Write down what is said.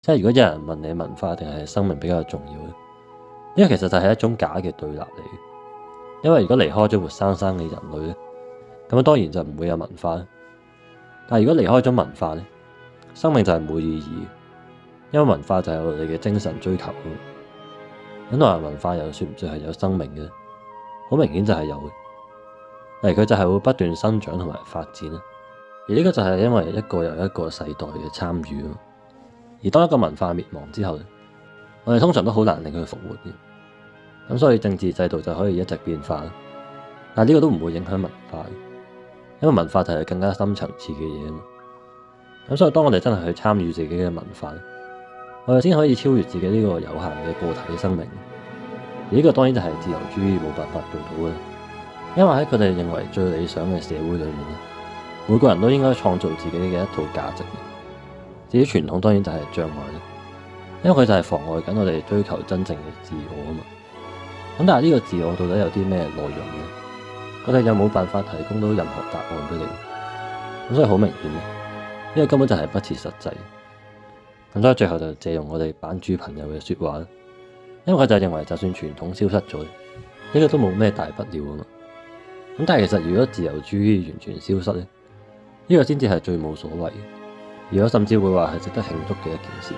即係如果有人問你文化定係生命比較重要咧，呢個其實就係一種假嘅對立嚟嘅。因為如果離開咗活生生嘅人類咧，咁當然就唔會有文化啦。但係如果離開咗文化咧，生命就係冇意義嘅。因為文化就係我哋嘅精神追求。咁話文化又算唔算係有生命嘅？好明顯就係有嘅。例如佢就係會不斷生長同埋發展啦。而呢個就係因為一個又一個世代嘅參與。而當一個文化滅亡之後咧，我哋通常都好難令佢復活嘅。咁所以政治制度就可以一直變化。但係呢個都唔會影響文化嘅，因為文化就係更加深層次嘅嘢啊嘛。咁所以當我哋真係去參與自己嘅文化，我哋先可以超越自己呢個有限嘅個體嘅生命。而呢個當然就係自由主義冇辦法做到嘅，因為喺佢哋認為最理想嘅社會裏面咧，每個人都應該創造自己嘅一套價值。至於傳統當然就係障礙啦，因為佢就係妨礙緊我哋追求真正嘅自我啊嘛。咁但係呢個自我到底有啲咩內容咧？我哋又冇辦法提供到任何答案俾你。咁所以好明顯，呢個根本就係不切實際。咁所以最後就借用我哋版主朋友嘅説話啦，因為佢就認為就算傳統消失咗，呢個都冇咩大不了啊嘛。咁但係其實如果自由主義完全消失咧，呢個先至係最冇所謂嘅，而我甚至會話係值得慶祝嘅一件事。